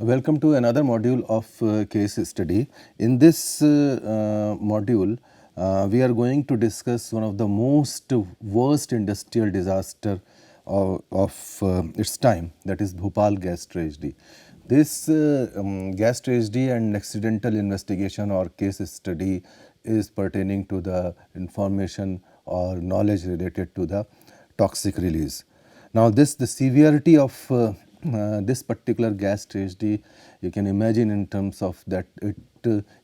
Welcome to another module of case study. In this module, we are going to discuss one of the most worst industrial disaster of its time, that is Bhopal Gas Tragedy. This gas tragedy and accidental investigation or case study is pertaining to the information or knowledge related to the toxic release. Now the severity of this particular gas tragedy, you can imagine in terms of that it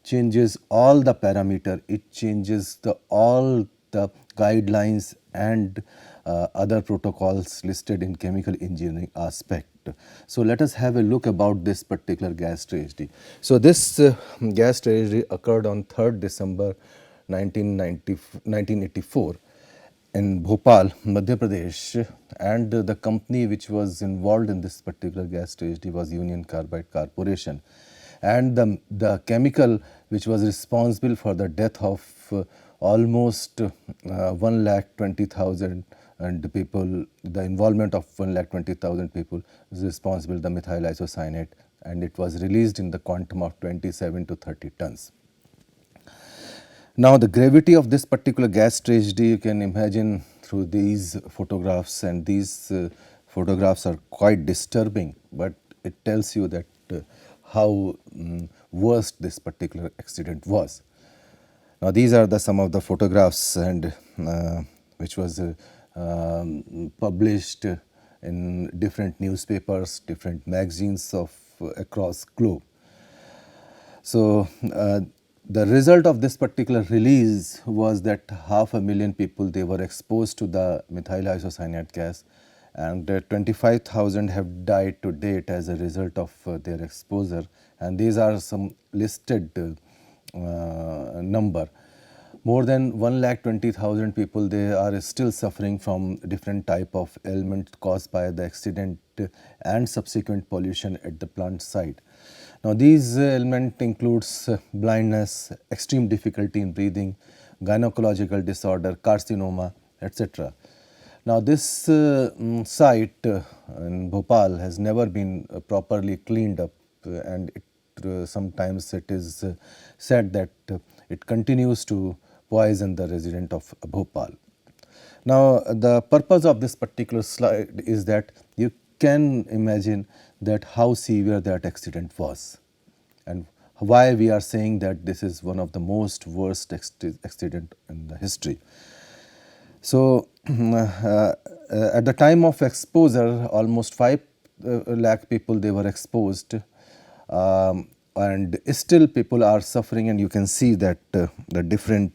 changes all the parameter, it changes all the guidelines and other protocols listed in chemical engineering aspect. So let us have a look about this particular gas tragedy. So this gas tragedy occurred on 3rd December 1984 in Bhopal, Madhya Pradesh, and the company which was involved in this particular gas tragedy was Union Carbide Corporation. And the chemical which was responsible for the death of almost 1,20,000 and people, the involvement of 1,20,000 people was responsible, the methyl isocyanate, and it was released in the quantum of 27 to 30 tons. Now the gravity of this particular gas tragedy you can imagine through these photographs, and these photographs are quite disturbing, but it tells you that how worst this particular accident was. Now these are some of the photographs and which was published in different newspapers, different magazines of across globe. So the result of this particular release was that 500,000 people, they were exposed to the methyl isocyanate gas, and 25,000 have died to date as a result of their exposure, and these are some listed number. More than 1,20,000 people, they are still suffering from different type of ailment caused by the accident and subsequent pollution at the plant site. Now these ailments includes blindness, extreme difficulty in breathing, gynecological disorder, carcinoma, etc. Now this site in Bhopal has never been properly cleaned up, and sometimes it is said that it continues to poison the resident of Bhopal. Now the purpose of this particular slide is that you can imagine that how severe that accident was and why we are saying that this is one of the most worst accident in the history. So at the time of exposure, almost 5 lakh people, they were exposed, and still people are suffering, and you can see that the different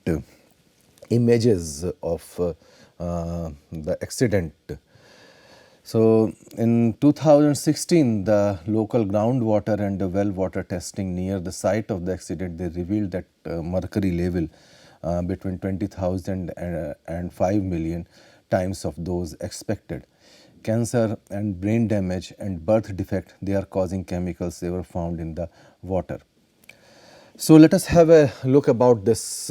images of the accident. So in 2016, the local groundwater and the well water testing near the site of the accident, they revealed that mercury level between 20,000 and 5 million times of those expected. Cancer and brain damage and birth defect, they are causing chemicals, they were found in the water. So let us have a look about this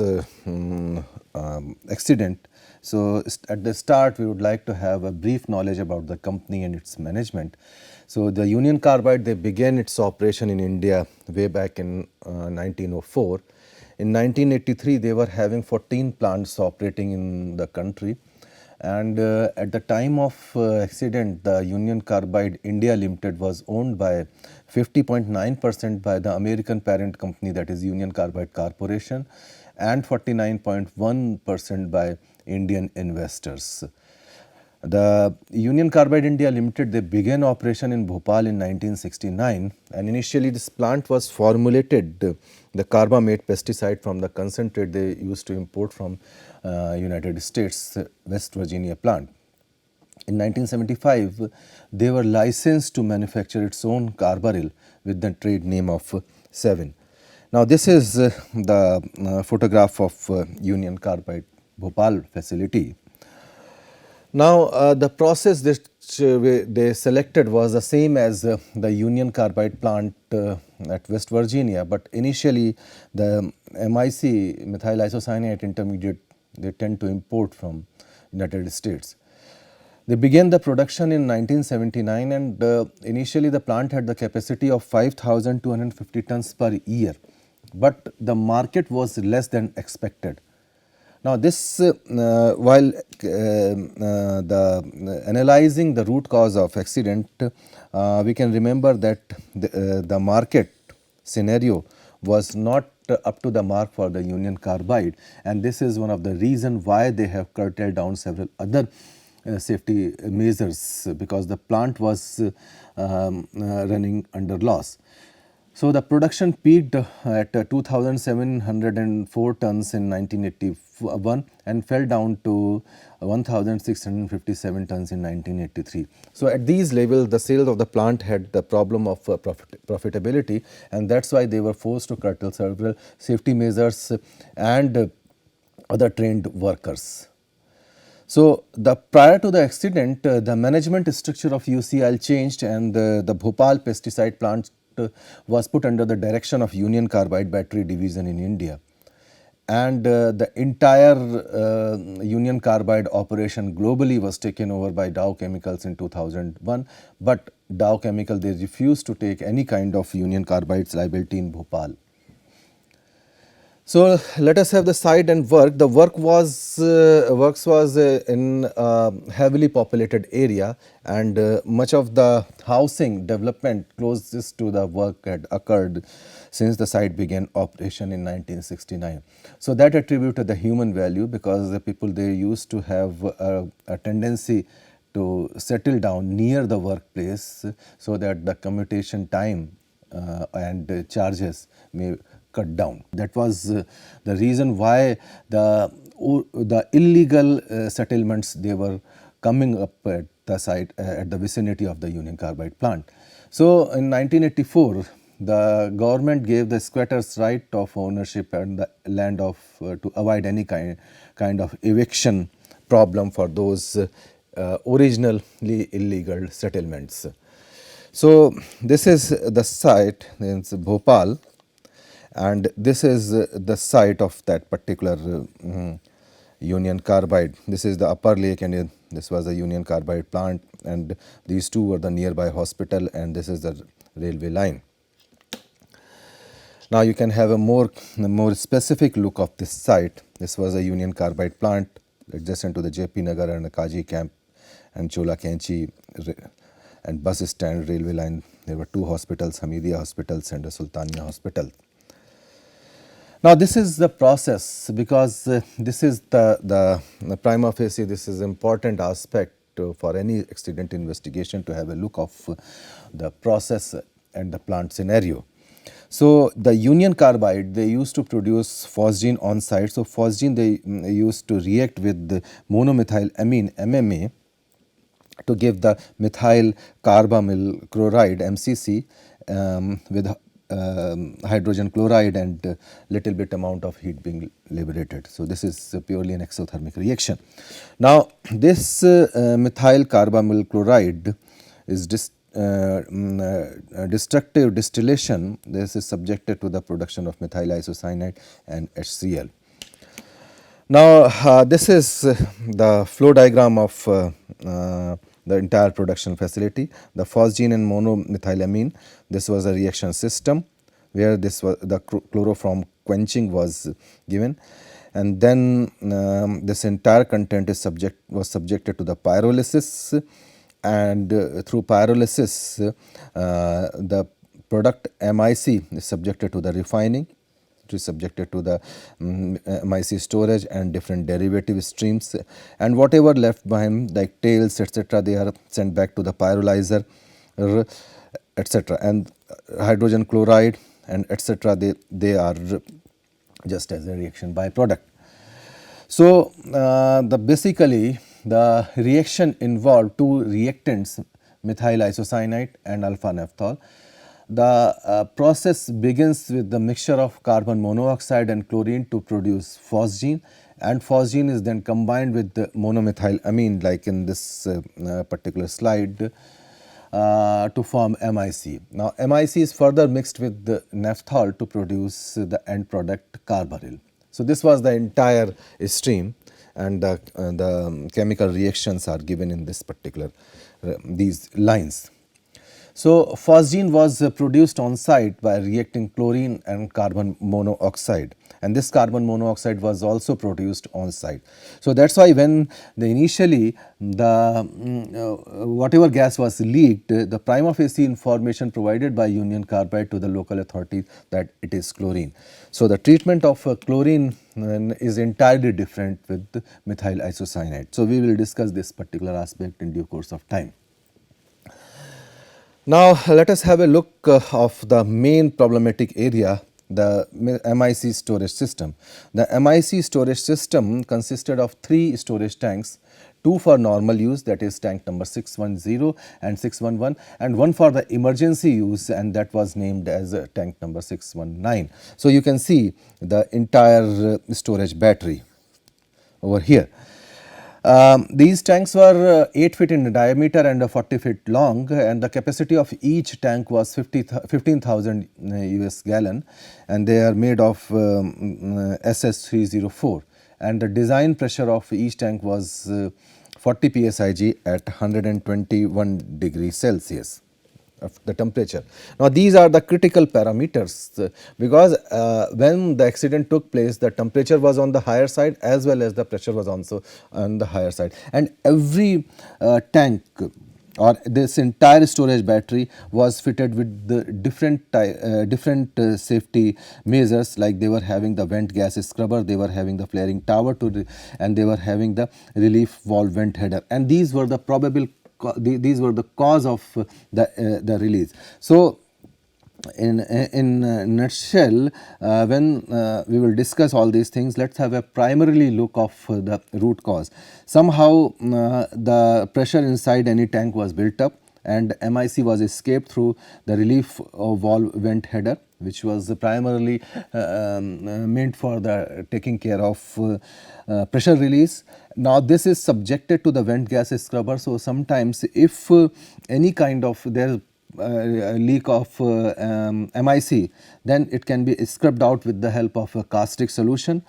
accident. So at the start, we would like to have a brief knowledge about the company and its management. So the Union Carbide, they began its operation in India way back in 1904. In 1983, they were having 14 plants operating in the country. And at the time of accident, the Union Carbide India Limited was owned by 50.9% by the American parent company, that is Union Carbide Corporation, and 49.1% by Indian investors. The Union Carbide India Limited, they began operation in Bhopal in 1969, and initially this plant was formulated the carbamate pesticide from the concentrate they used to import from United States West Virginia plant. In 1975, they were licensed to manufacture its own carbaryl with the trade name of 7. Now this is the photograph of Union Carbide Bhopal facility. Now the process that they selected was the same as the Union Carbide plant at West Virginia, but initially the MIC, methyl isocyanate intermediate, they tend to import from United States. They began the production in 1979, and initially the plant had the capacity of 5,250 tons per year, but the market was less than expected. Now this, while analyzing the root cause of accident, we can remember that the market scenario was not up to the mark for the Union Carbide, and this is one of the reason why they have curtailed down several other safety measures, because the plant was running under loss. So the production peaked at 2,704 tons in 1981 and fell down to 1,657 tons in 1983. So at these levels, the sales of the plant had the problem of profitability, and that's why they were forced to curtail several safety measures and other trained workers. So prior to the accident, the management structure of UCL changed, and the Bhopal pesticide plant was put under the direction of Union Carbide Battery Division in India. And the entire Union Carbide operation globally was taken over by Dow Chemicals in 2001, but Dow Chemical, they refused to take any kind of Union Carbide's liability in Bhopal. So let us have the site and work. The works was in a heavily populated area, and much of the housing development closest to the work had occurred since the site began operation in 1969. So that attributed the human value, because the people, they used to have a tendency to settle down near the workplace so that the commutation time and charges may cut down. That was the reason why the illegal settlements, they were coming up at the site, at the vicinity of the Union Carbide plant. So in 1984, the government gave the squatters right of ownership and the land of to avoid any kind of eviction problem for those originally illegal settlements. So this is the site, it's Bhopal, and this is the site of that particular Union Carbide. This is the upper lake, and this was the Union Carbide plant, and these two were the nearby hospital, and this is the railway line. Now you can have a more specific look of this site. This was a Union Carbide plant adjacent to the JP Nagar and the Kaji camp and Chola Kenchi and bus stand, railway line. There were two hospitals, Hamidia hospitals and the Sultania hospital. Now this is the process, because this is the prima facie, this is important aspect for any accident investigation, to have a look of the process and the plant scenario. So the Union Carbide, they used to produce phosgene on site. So phosgene, they used to react with the monomethylamine MMA to give the methyl carbamyl chloride MCC with hydrogen chloride and little bit amount of heat being liberated. So this is purely an exothermic reaction. Now this methyl carbamyl chloride is destructive distillation. This is subjected to the production of methyl isocyanate and HCl. Now this is the flow diagram of the entire production facility. The phosgene and monomethylamine, this was a reaction system where this was the chloroform quenching was given, and then this entire content is was subjected to the pyrolysis, and through pyrolysis the product MIC is subjected to the refining. It is subjected to the MIC storage and different derivative streams, and whatever left behind like tails etc., they are sent back to the pyrolyzer etc., and hydrogen chloride and etc., they are just as a reaction byproduct. So basically the reaction involved two reactants, methyl isocyanate and alpha naphthol. The process begins with the mixture of carbon monoxide and chlorine to produce phosgene, and phosgene is then combined with the monomethylamine, like in this particular slide, to form MIC. Now MIC is further mixed with the naphthol to produce the end product carbaryl. So this was the entire stream, and the chemical reactions are given in this particular these lines. So phosgene was produced on site by reacting chlorine and carbon monoxide, and this carbon monoxide was also produced on site. So that's why when initially the whatever gas was leaked, the prima facie information provided by Union Carbide to the local authorities that it is chlorine. So the treatment of chlorine is entirely different with methyl isocyanate. So we will discuss this particular aspect in due course of time. Now let us have a look of the main problematic area, the MIC storage system. The MIC storage system consisted of 3 storage tanks, 2 for normal use, that is tank number 610 and 611, and 1 for the emergency use, and that was named as tank number 619. So you can see the entire storage battery over here. These tanks were 8 feet in diameter and 40 feet long, and the capacity of each tank was 15,000 US gallon, and they are made of SS304, and the design pressure of each tank was 40 psig at 121 degrees Celsius of the temperature. Now these are the critical parameters because when the accident took place, the temperature was on the higher side as well as the pressure was also on the higher side, and every tank or this entire storage battery was fitted with the different safety measures, like they were having the vent gas scrubber, they were having the flaring tower and they were having the relief valve vent header, and these were the these were the cause of the release. So in a nutshell, when we will discuss all these things, let's have a primarily look of the root cause. Somehow the pressure inside any tank was built up, and MIC was escaped through the relief valve vent header, which was primarily meant for the taking care of pressure release. Now this is subjected to the vent gas scrubber. So sometimes if any kind of there leak of MIC, then it can be scrubbed out with the help of a caustic solution,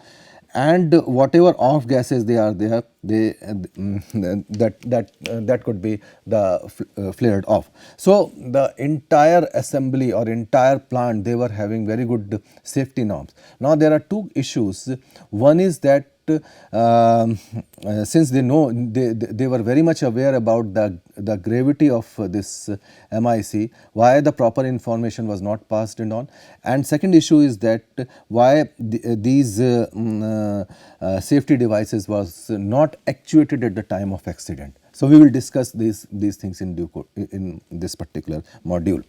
and whatever off gases they are there, that could be the flared off. So the entire assembly or entire plant, they were having very good safety norms. Now there are 2 issues. One is that since they know, they were very much aware about the gravity of this MIC, why the proper information was not passed on, and second issue is that why these safety devices was not actuated at the time of accident. So we will discuss these things in due course in this particular module.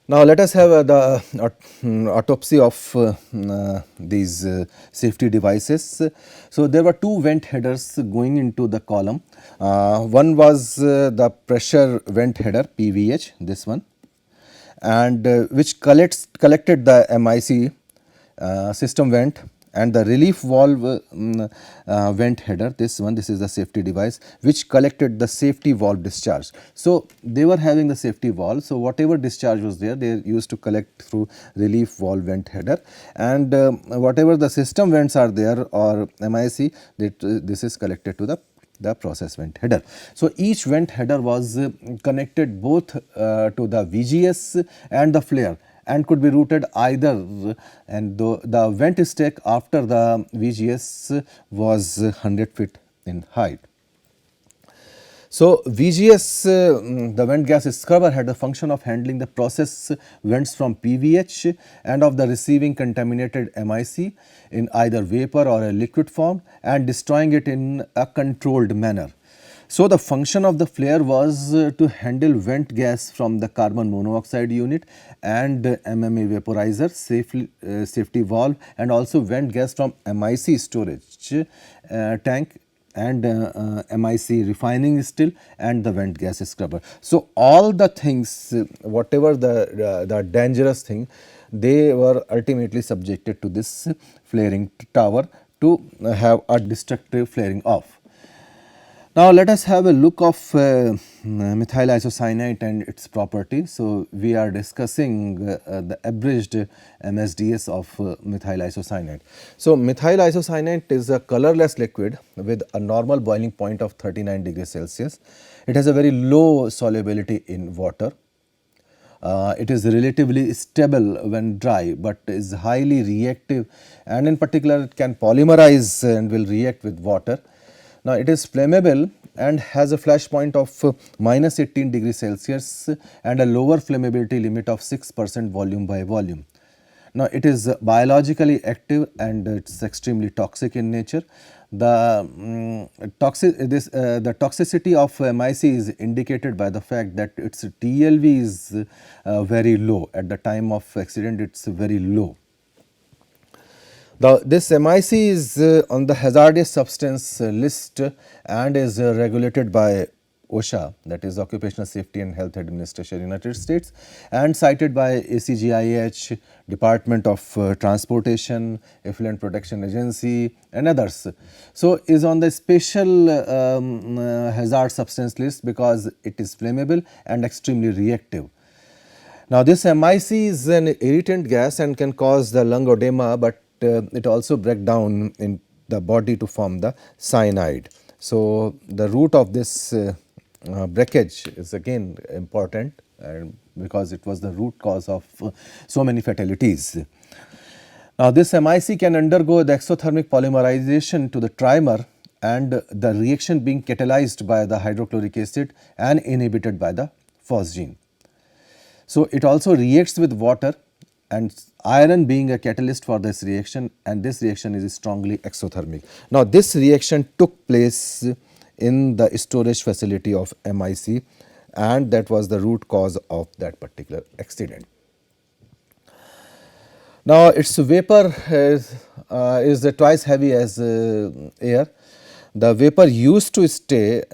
Now let us have the autopsy of these safety devices. So there were 2 vent headers going into the column. One was the pressure vent header PVH, this one, and which collected the MIC system vent, and the relief valve vent header, this one, this is the safety device which collected the safety valve discharge. So they were having the safety valve, so whatever discharge was there, they used to collect through relief valve vent header, and whatever the system vents are there or MIC, this is collected to the process vent header. So each vent header was connected both to the VGS and the flare, and could be routed either, and the vent stack after the VGS was 100 feet in height. So VGS, the vent gas scrubber, had the function of handling the process vents from PVH and of the receiving contaminated MIC in either vapor or a liquid form, and destroying it in a controlled manner. So the function of the flare was to handle vent gas from the carbon monoxide unit and MMA vaporizer, safety valve, and also vent gas from MIC storage tank and MIC refining still and the vent gas scrubber. So all the things, whatever the dangerous thing, they were ultimately subjected to this flaring tower to have a destructive flaring off. Now let us have a look of methyl isocyanate and its property. So we are discussing the abridged MSDS of methyl isocyanate. So methyl isocyanate is a colorless liquid with a normal boiling point of 39 degrees Celsius. It has a very low solubility in water. It is relatively stable when dry, but is highly reactive, and in particular it can polymerize and will react with water. Now it is flammable and has a flash point of minus 18 degrees Celsius and a lower flammability limit of 6% volume by volume. Now it is biologically active and it is extremely toxic in nature. The the toxicity of MIC is indicated by the fact that its TLV is very low. At the time of accident, it is very low. This MIC is on the hazardous substance list and is regulated by OSHA, that is Occupational Safety and Health Administration, United States, and cited by ACGIH, Department of Transportation, Effluent Protection Agency and others. So is on the special hazard substance list because it is flammable and extremely reactive. Now this MIC is an irritant gas and can cause the lung edema, but it also breaks down in the body to form the cyanide. So the root of this breakage is again important because it was the root cause of so many fatalities. Now this MIC can undergo the exothermic polymerization to the trimer and the reaction being catalyzed by the hydrochloric acid and inhibited by the phosgene. So it also reacts with water and iron being a catalyst for this reaction, and this reaction is strongly exothermic. Now this reaction took place in the storage facility of MIC, and that was the root cause of that particular accident. Now its vapor is twice heavy as air. The vapor used to stay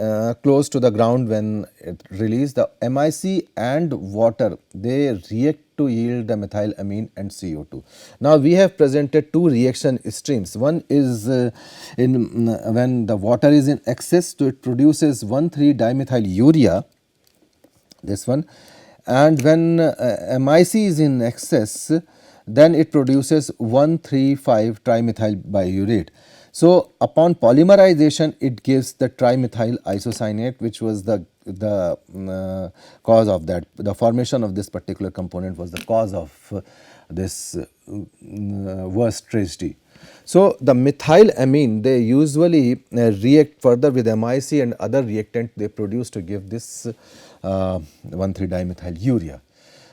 close to the ground when it released. The MIC and water, they react to yield the methylamine and CO2. Now we have presented two reaction streams. One is when the water is in excess, so it produces 1,3-dimethylurea, this one, and when MIC is in excess, then it produces 1,3,5-trimethyl-biurate. So upon polymerization, it gives the trimethyl isocyanate, which was the cause of that. The formation of this particular component was the cause of this worst tragedy. So the methylamine, they usually react further with MIC and other reactant they produce to give this 1,3-dimethylurea.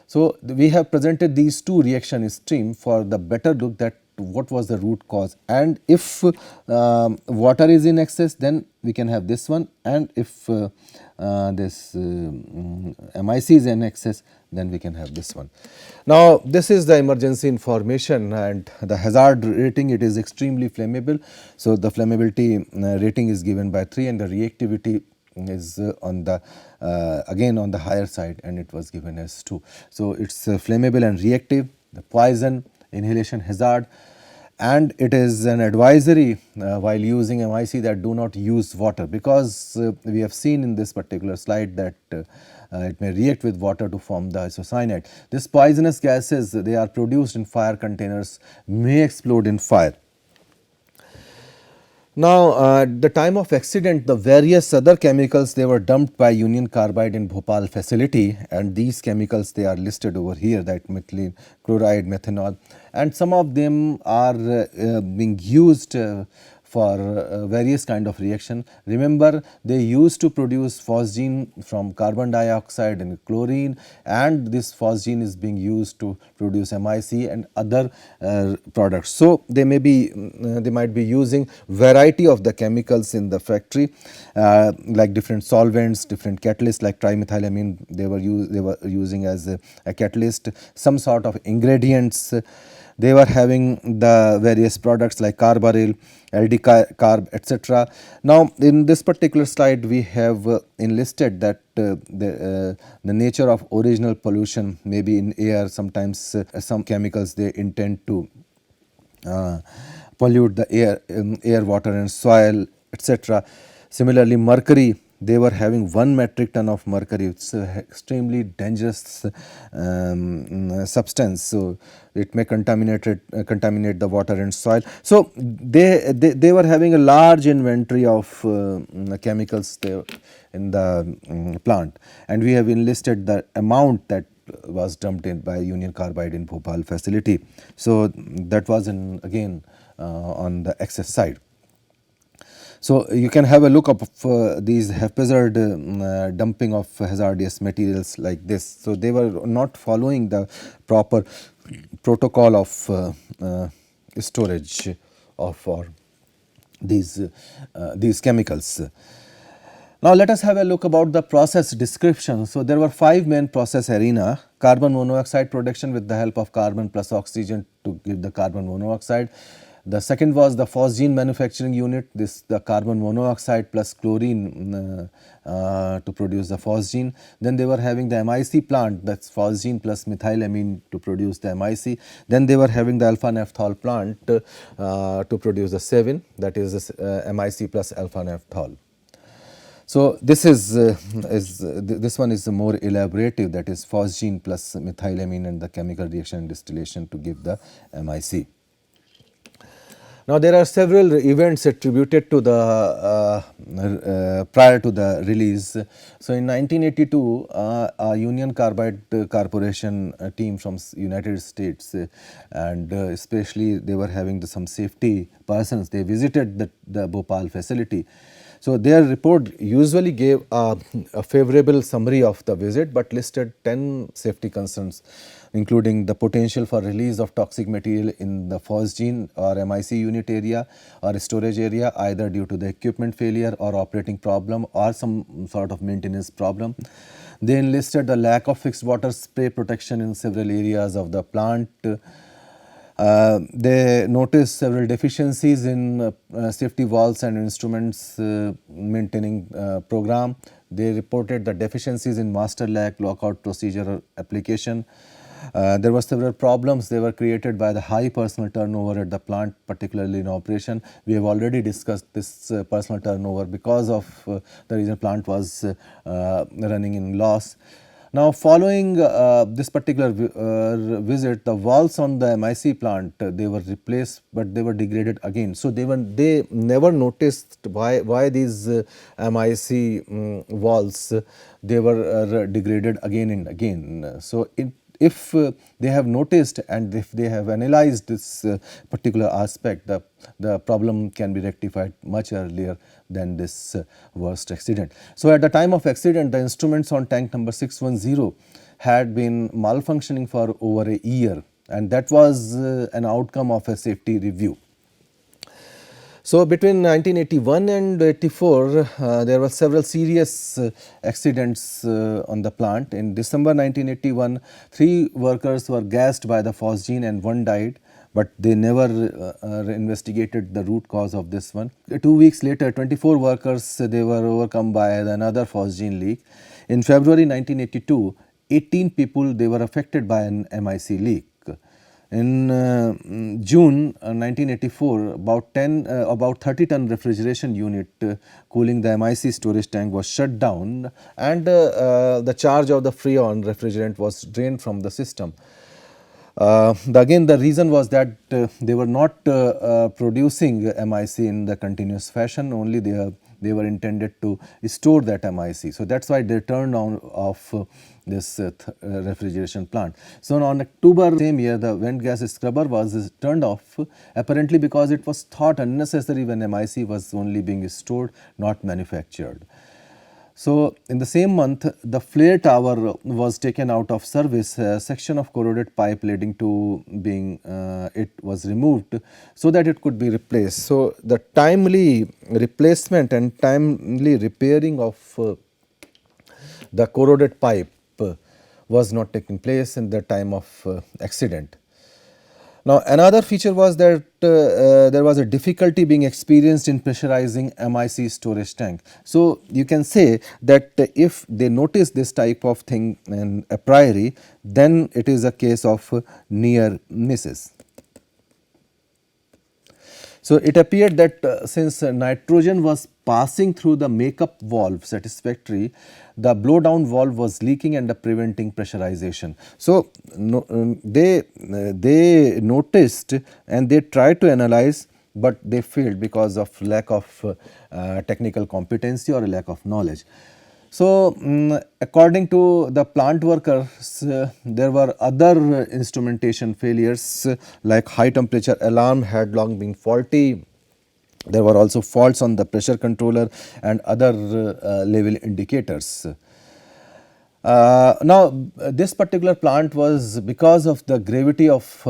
So we have presented these two reaction stream for the better look that what was the root cause, and if water is in excess, then we can have this one, and if this MIC is in excess, then we can have this one. Now this is the emergency information and the hazard rating. It is extremely flammable, so the flammability rating is given by 3 and the reactivity is on the again on the higher side, and it was given as 2. So it's flammable and reactive, the poison, inhalation hazard, and it is an advisory while using MIC that do not use water, because we have seen in this particular slide that it may react with water to form the isocyanate. These poisonous gases, they are produced in fire containers, may explode in fire. Now at the time of accident, the various other chemicals, they were dumped by Union Carbide in Bhopal facility, and these chemicals, they are listed over here, that methylene chloride, methanol, and some of them are being used for various kind of reaction. Remember, they used to produce phosgene from carbon dioxide and chlorine, and this phosgene is being used to produce MIC and other products. So they may be they might be using variety of the chemicals in the factory, like different solvents, different catalysts, like trimethylamine they were using as a catalyst, some sort of ingredients. They were having the various products like carbaryl, LD carb, etc. Now in this particular slide, we have enlisted that the nature of original pollution may be in air. Sometimes some chemicals, they intend to pollute the air, water and soil, etc. Similarly, mercury, they were having 1 metric ton of mercury. It's an extremely dangerous substance. So it may contaminate the water and soil. So they were having a large inventory of chemicals there in the plant, and we have enlisted the amount that was dumped in by Union Carbide in Bhopal facility. So that was again on the excess side. So you can have a look up these haphazard dumping of hazardous materials like this. So they were not following the proper protocol of storage of or these chemicals. Now let us have a look about the process description. So there were 5 main process arena: carbon monoxide production with the help of carbon plus oxygen to give the carbon monoxide. The second was the phosgene manufacturing unit, this the carbon monoxide plus chlorine to produce the phosgene. Then they were having the MIC plant, that's phosgene plus methylamine to produce the MIC. Then they were having the alpha naphthol plant to produce the 7, that is MIC plus alpha naphthol. So this this one is more elaborative, that is phosgene plus methylamine and the chemical reaction and distillation to give the MIC. Now there are several events attributed to the prior to the release. So in 1982, a Union Carbide Corporation team from United States and especially they were having some safety persons. They visited the Bhopal facility. So their report usually gave a favorable summary of the visit, but listed 10 safety concerns, including the potential for release of toxic material in the phosgene or MIC unit area or storage area, either due to the equipment failure or operating problem or some sort of maintenance problem. They enlisted the lack of fixed water spray protection in several areas of the plant. They noticed several deficiencies in safety valves and instruments maintaining program. They reported the deficiencies in master lac lockout procedure application. There were several problems they were created by the high personal turnover at the plant, particularly in operation. We have already discussed this personal turnover because of the reason plant was running in loss. Now following this particular visit, the valves on the MIC plant they were replaced, but they were degraded again. So they never noticed why these MIC valves they were degraded again and again. So if they have noticed and if they have analyzed this particular aspect, the problem can be rectified much earlier than this worst accident. So at the time of accident, the instruments on tank number 610 had been malfunctioning for over a year, and that was an outcome of a safety review. So between 1981 and 84, there were several serious accidents on the plant. In December 1981, 3 workers were gassed by the phosgene and 1 died, but they never investigated the root cause of this one. 2 weeks later, 24 workers they were overcome by another phosgene leak. In February 1982, 18 people they were affected by an MIC leak. In June 1984, about 30 ton refrigeration unit cooling the MIC storage tank was shut down, and the charge of the freon refrigerant was drained from the system. Again, the reason was that they were not producing MIC in the continuous fashion, only they were intended to store that MIC. So that's why they turned on off this refrigeration plant. So on October same year, the vent gas scrubber was turned off, apparently because it was thought unnecessary when MIC was only being stored, not manufactured. So in the same month, the flare tower was taken out of service. A section of corroded pipe leading to it was removed so that it could be replaced. So the timely replacement and timely repairing of the corroded pipe was not taking place in the time of accident. Now another feature was that there was a difficulty being experienced in pressurizing MIC storage tank. So you can say that if they notice this type of thing a priori, then it is a case of near misses. So it appeared that since nitrogen was passing through the makeup valve satisfactory, the blowdown valve was leaking and preventing pressurization. So no, they noticed and they tried to analyze, but they failed because of lack of technical competency or lack of knowledge. So, according to the plant workers, there were other instrumentation failures like high temperature alarm had long been faulty. There were also faults on the pressure controller and other level indicators. This particular plant was, because of the gravity of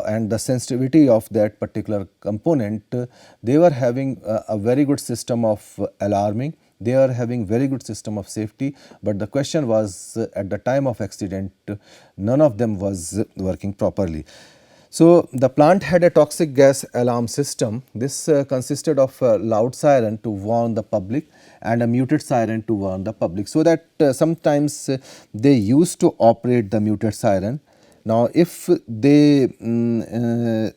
and the sensitivity of that particular component, they were having a very good system of alarming. They are having very good system of safety, but the question was at the time of accident, none of them was working properly. So, the plant had a toxic gas alarm system. This consisted of a loud siren to warn the public and a muted siren to warn the public. So, that sometimes they used to operate the muted siren. Now, if they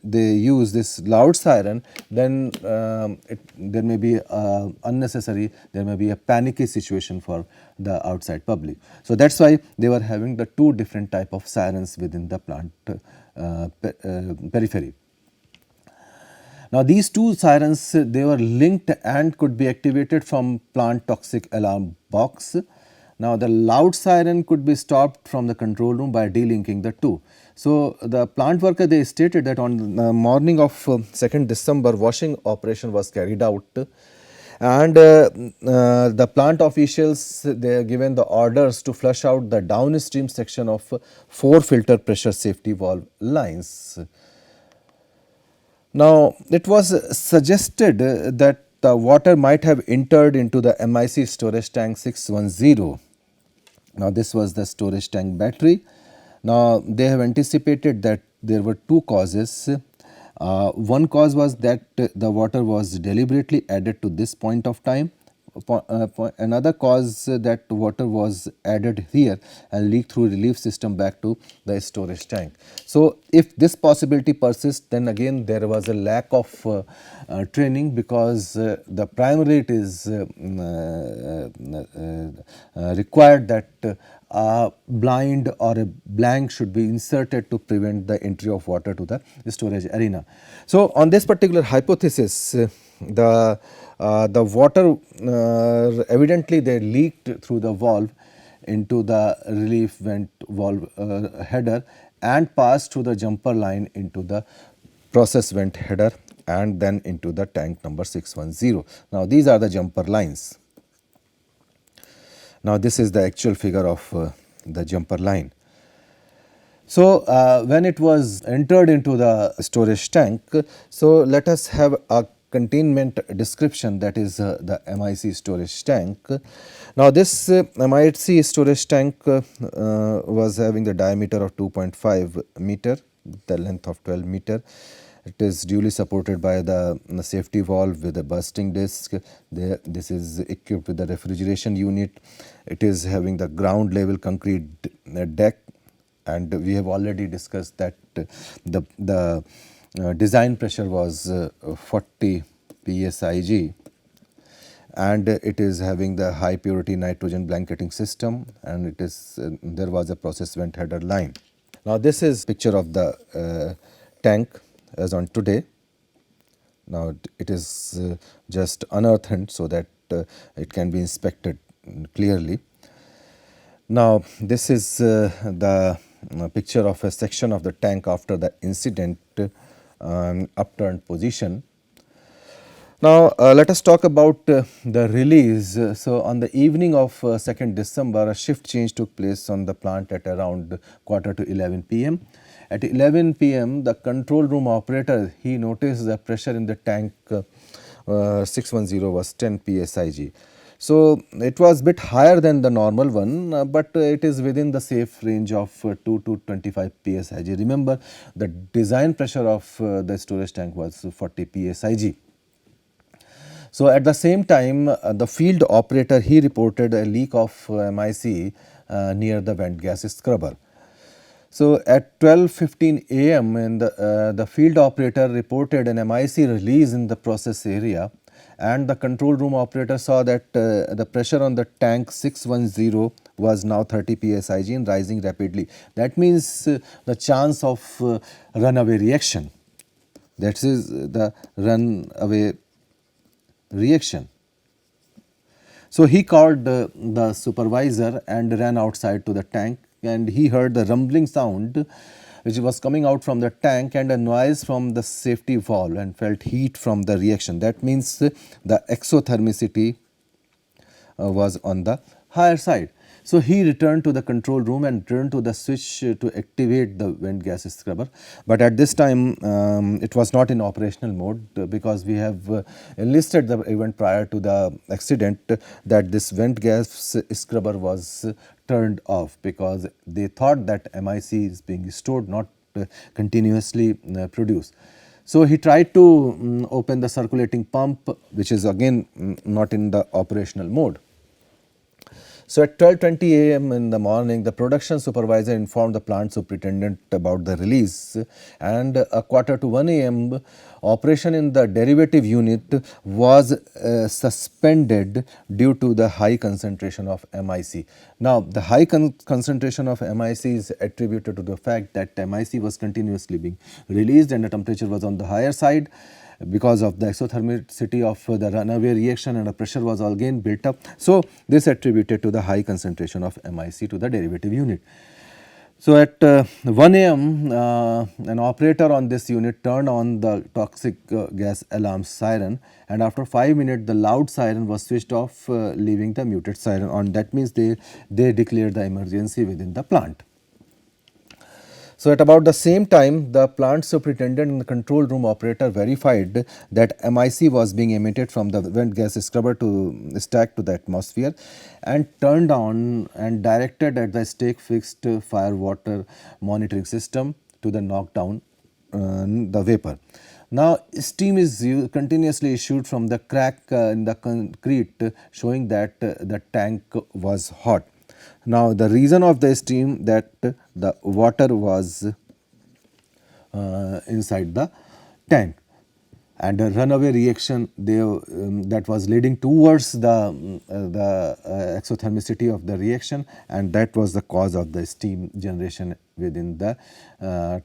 use this loud siren, then there may be unnecessary, there may be a panicky situation for the outside public. So, that is why they were having the two different type of sirens within the plant periphery. Now, these two sirens, they were linked and could be activated from plant toxic alarm box. Now, the loud siren could be stopped from the control room by delinking the two. So, the plant worker, they stated that on the morning of 2nd December, washing operation was carried out, and the plant officials, they are given the orders to flush out the downstream section of 4 filter pressure safety valve lines. Now, it was suggested that the water might have entered into the MIC storage tank 610. Now, this was the storage tank battery. Now, they have anticipated that there were two causes. One cause was that the water was deliberately added to this point of time. Another cause that water was added here and leaked through relief system back to the storage tank. So, if this possibility persists, then again there was a lack of training, because the primarily it is required that a blind or a blank should be inserted to prevent the entry of water to the storage arena. So, on this particular hypothesis, the water evidently they leaked through the valve into the relief vent valve header and passed through the jumper line into the process vent header and then into the tank number 610. Now, these are the jumper lines. Now, this is the actual figure of the jumper line. So, when it was entered into the storage tank, so let us have a containment description, that is the MIC storage tank. Now, this MIC storage tank was having the diameter of 2.5 meter, the length of 12 meter. It is duly supported by the safety valve with a bursting disc. This is equipped with the refrigeration unit. It is having the ground level concrete deck, and we have already discussed that the design pressure was 40 psig, and it is having the high purity nitrogen blanketing system, and it is there was a process vent header line. Now, this is picture of the tank as on today. Now, it is just unearthed so that it can be inspected clearly. Now, this is the picture of a section of the tank after the incident, upturned position. Now, let us talk about the release. So, on the evening of 2nd December, a shift change took place on the plant at around quarter to 11 p.m. At 11 p.m., the control room operator, he noticed the pressure in the tank 610 was 10 psig. So, it was bit higher than the normal one, but it is within the safe range of 2 to 25 psig. Remember, the design pressure of the storage tank was 40 psig. So, at the same time, the field operator, he reported a leak of MIC near the vent gas scrubber. So at 12:15 a.m. The field operator reported an MIC release in the process area, and the control room operator saw that the pressure on the tank 610 was now 30 psig and rising rapidly. That means the chance of runaway reaction. That is the runaway reaction. So he called the supervisor and ran outside to the tank, and he heard the rumbling sound which was coming out from the tank and a noise from the safety valve, and felt heat from the reaction. That means the exothermicity was on the higher side. So he returned to the control room and turned to the switch to activate the vent gas scrubber. But at this time, it was not in operational mode because we have enlisted the event prior to the accident that this vent gas scrubber was turned off because they thought that MIC is being stored, not continuously produced. So he tried to open the circulating pump, which is again not in the operational mode. So at 12:20 a.m. in the morning, the production supervisor informed the plant superintendent about the release, and a quarter to 1 a.m. operation in the derivative unit was suspended due to the high concentration of MIC. Now, the high concentration of MIC is attributed to the fact that MIC was continuously being released and the temperature was on the higher side because of the exothermicity of the runaway reaction, and the pressure was again built up. So this attributed to the high concentration of MIC to the derivative unit. So at 1 a.m. An operator on this unit turned on the toxic gas alarm siren, and after 5 minutes the loud siren was switched off, leaving the muted siren on. That means they declared the emergency within the plant. So at about the same time, the plant superintendent and the control room operator verified that MIC was being emitted from the vent gas scrubber to stack to the atmosphere, and turned on and directed at the stake fixed fire water monitoring system to the knock down the vapor. Now steam is continuously issued from the crack in the concrete, showing that the tank was hot. Now the reason of the steam, that the water was inside the tank, and a runaway reaction that was leading towards the exothermicity of the reaction, and that was the cause of the steam generation within the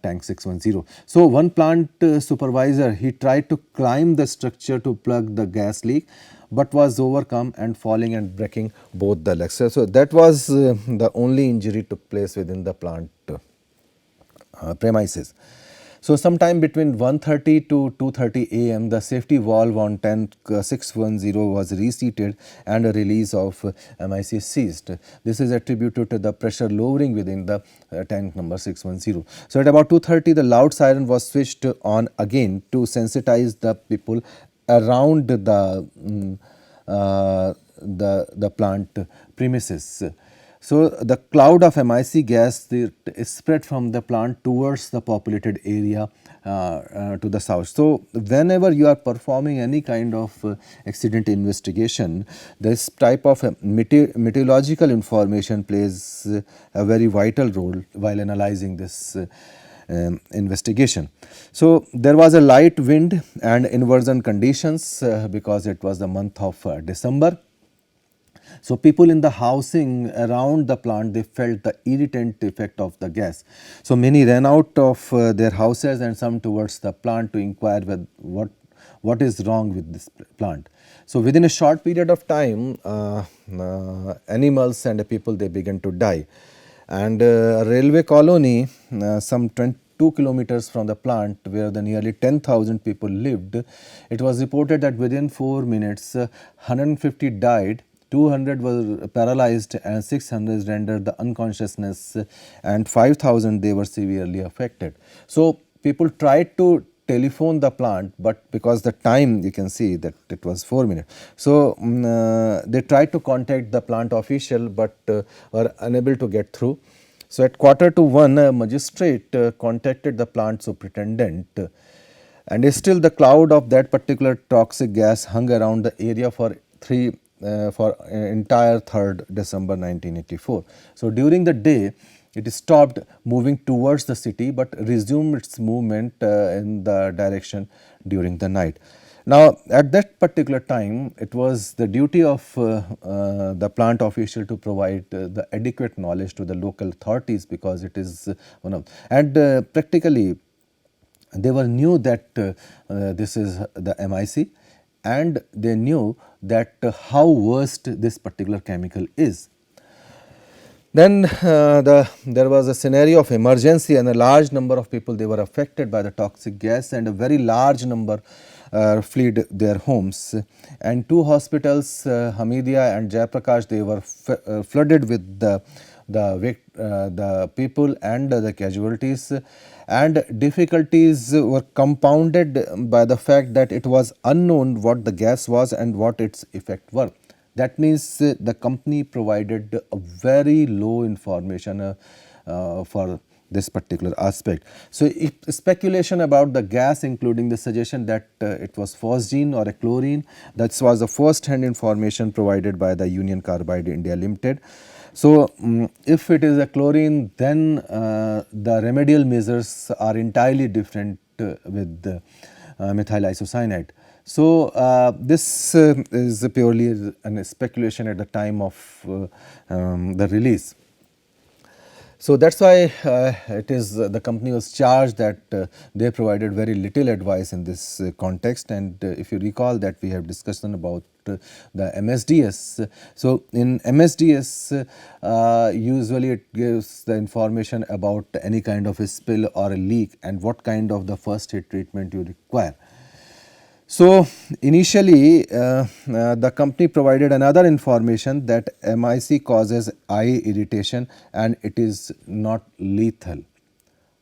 tank 610. So one plant supervisor, he tried to climb the structure to plug the gas leak, but was overcome and falling and breaking both the legs. So that was the only injury took place within the plant premises. So sometime between 1:30 to 2:30 a.m. the safety valve on tank 610 was reseated and a release of MIC ceased. This is attributed to the pressure lowering within the tank number 610. So at about 2:30 the loud siren was switched on again to sensitize the people around the plant premises. So the cloud of MIC gas is spread from the plant towards the populated area to the south. So whenever you are performing any kind of accident investigation, this type of meteorological information plays a very vital role while analyzing this investigation. So there was a light wind and inversion conditions because it was the month of December. So people in the housing around the plant, they felt the irritant effect of the gas. So many ran out of their houses and some towards the plant to inquire with what is wrong with this plant. So within a short period of time, animals and people, they began to die. And a railway colony some 22 kilometers from the plant, where the nearly 10,000 people lived, it was reported that within 4 minutes 150 died, 200 were paralyzed, and 600 rendered the unconsciousness, and 5,000 they were severely affected. So people tried to telephone the plant, but because the time, you can see that it was 4 minutes. So they tried to contact the plant official, but were unable to get through. So at 1:45 a magistrate contacted the plant superintendent, and still the cloud of that particular toxic gas hung around the area for entire 3rd December 1984. So during the day, it stopped moving towards the city but resumed its movement in the direction during the night. Now, at that particular time, it was the duty of the plant official to provide the adequate knowledge to the local authorities, because it is one of, and practically they were knew that this is the MIC, and they knew that how worst this particular chemical is. Then there was a scenario of emergency, and a large number of people, they were affected by the toxic gas, and a very large number fled their homes. And two hospitals, Hamidia and Jayaprakash, they were flooded with the people and the casualties, and difficulties were compounded by the fact that it was unknown what the gas was and what its effect were. That means the company provided a very low information for this particular aspect. So, speculation about the gas, including the suggestion that it was phosgene or a chlorine, that was the first hand information provided by the Union Carbide India Limited. So, if it is a chlorine, then the remedial measures are entirely different with the methyl isocyanate. So, this is purely a speculation at the time of the release. So, that is why it is the company was charged that they provided very little advice in this context. And if you recall that we have discussion about the MSDS. So, in MSDS usually it gives the information about any kind of a spill or a leak and what kind of the first aid treatment you require. So, initially the company provided another information that MIC causes eye irritation and it is not lethal.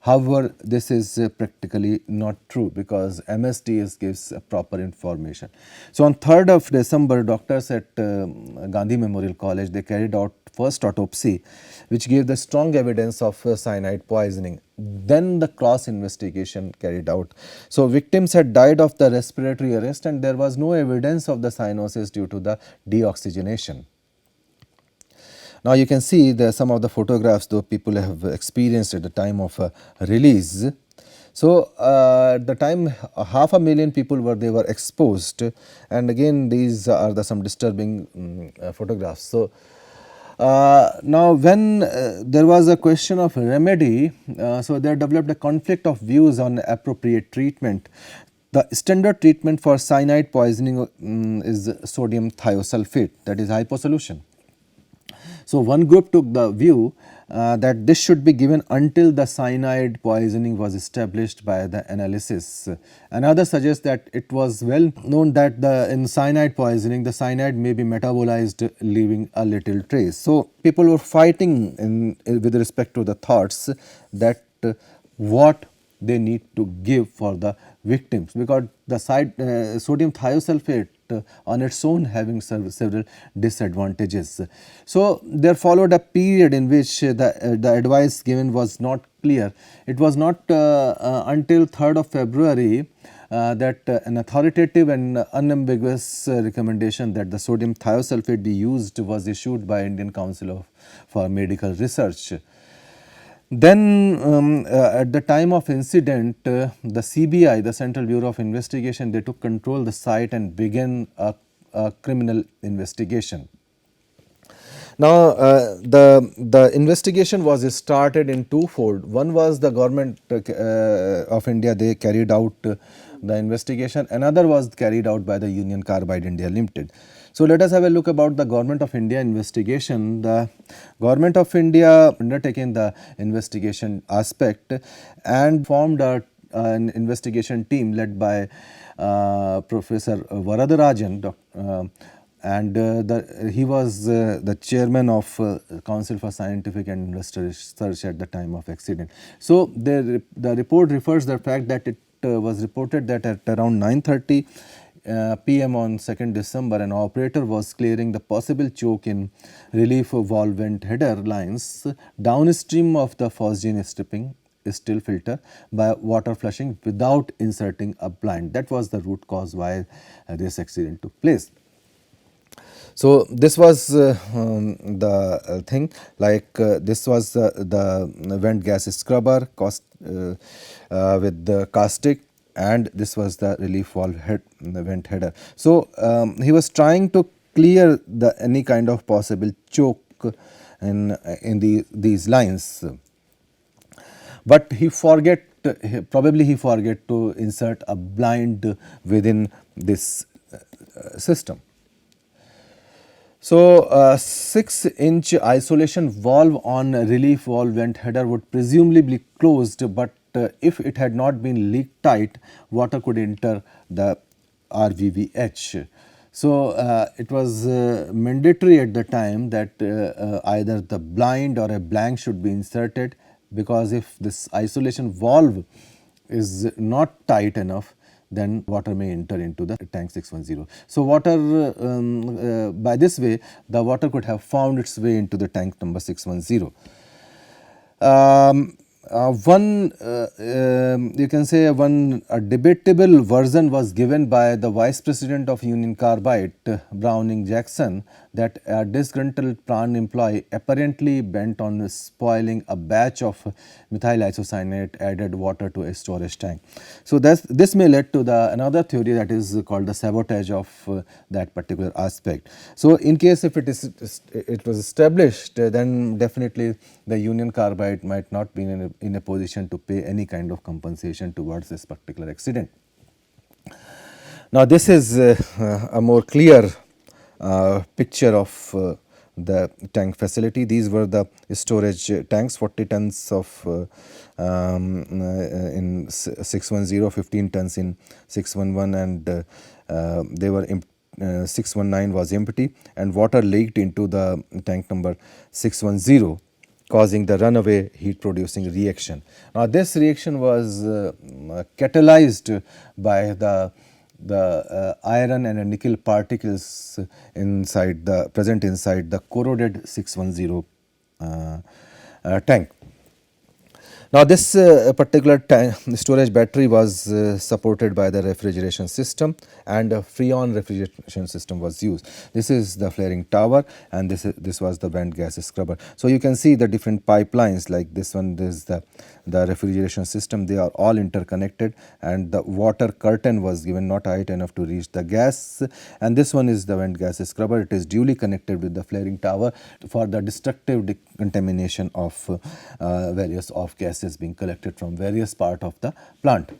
However, this is practically not true, because MSDS gives proper information. So, on 3rd of December, doctors at Gandhi Memorial College, they carried out first autopsy, which gave the strong evidence of cyanide poisoning. Then the cross investigation carried out. So, victims had died of the respiratory arrest and there was no evidence of the cyanosis due to the deoxygenation. Now, you can see some of the photographs though people have experienced at the time of release. So, at the time 500,000 people were exposed, and again these are some disturbing photographs. So, now when there was a question of remedy, so they developed a conflict of views on appropriate treatment. The standard treatment for cyanide poisoning is sodium thiosulfate, that is hyposolution. So, one group took the view that this should be given until the cyanide poisoning was established by the analysis. Another suggests that it was well known that in cyanide poisoning, the cyanide may be metabolized, leaving a little trace. So, people were fighting with respect to the thoughts that what they need to give for the victims, because the sodium thiosulfate on its own having several disadvantages. So, there followed a period in which the advice given was not clear. It was not until 3rd of February that an authoritative and unambiguous recommendation that the sodium thiosulfate be used was issued by Indian Council for Medical Research. Then at the time of incident, the CBI, the Central Bureau of Investigation, they took control of the site and began a criminal investigation. Now, the investigation was started in twofold. One was the government of India, they carried out the investigation. Another was carried out by the Union Carbide India Limited. So, let us have a look about the Government of India investigation. The Government of India undertaken the investigation aspect and formed an investigation team led by Professor Varadarajan, and he was the chairman of Council for Scientific and Industrial Research at the time of accident. So, the report refers the fact that it was reported that at around 9:30 PM on 2nd December, an operator was clearing the possible choke in relief valve vent header lines downstream of the phosgene stripping still filter by water flushing without inserting a blind. That was the root cause why this accident took place. So this was the thing, like this was the vent gas scrubber with the caustic, and this was the relief valve head, the vent header. So he was trying to clear the any kind of possible choke in these lines, but he probably he forget to insert a blind within this system. So, 6-inch isolation valve on relief valve vent header would presumably be closed, but if it had not been leak tight, water could enter the RVVH. So, it was mandatory at the time that either the blind or a blank should be inserted, because if this isolation valve is not tight enough, then water may enter into the tank 610. So, by this way the water could have found its way into the tank number 610. One you can say one debatable version was given by the vice president of Union Carbide, Browning Jackson, that a disgruntled plant employee apparently bent on spoiling a batch of methyl isocyanate added water to a storage tank. So this may lead to another theory, that is called the sabotage of that particular aspect. So in case if it was established, then definitely the Union Carbide might not be in a position to pay any kind of compensation towards this particular accident. Now this is a more clear picture of the tank facility. These were the storage tanks, 40 tons of in 610, 15 tons in 611, and they were 619 was empty, and water leaked into the tank number 610, causing the runaway heat producing reaction. Now this reaction was catalyzed by the iron and nickel particles present inside the corroded 610 tank. Now this particular storage battery was supported by the refrigeration system, and a freon refrigeration system was used. This is the flaring tower, and this was the vent gas scrubber. So you can see the different pipelines, like this one, this is the refrigeration system. They are all interconnected, and the water curtain was given not height enough to reach the gas, and this one is the vent gas scrubber. It is duly connected with the flaring tower for the destructive decontamination of various off gases being collected from various part of the plant.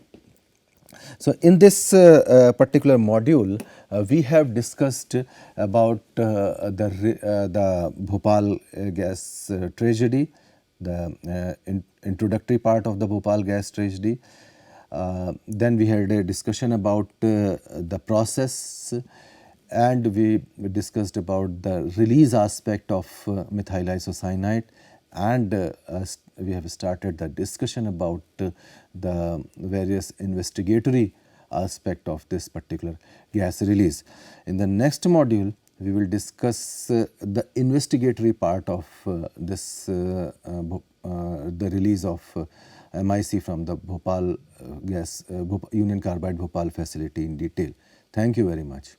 So in this particular module, we have discussed about the Bhopal gas tragedy, the introductory part of the Bhopal gas tragedy. Then we had a discussion about the process, and we discussed about the release aspect of methyl isocyanate, and we have started the discussion about the various investigatory aspect of this particular gas release. In the next module, we will discuss the investigatory part of the release of MIC from the Bhopal Union Carbide Bhopal facility in detail. Thank you very much.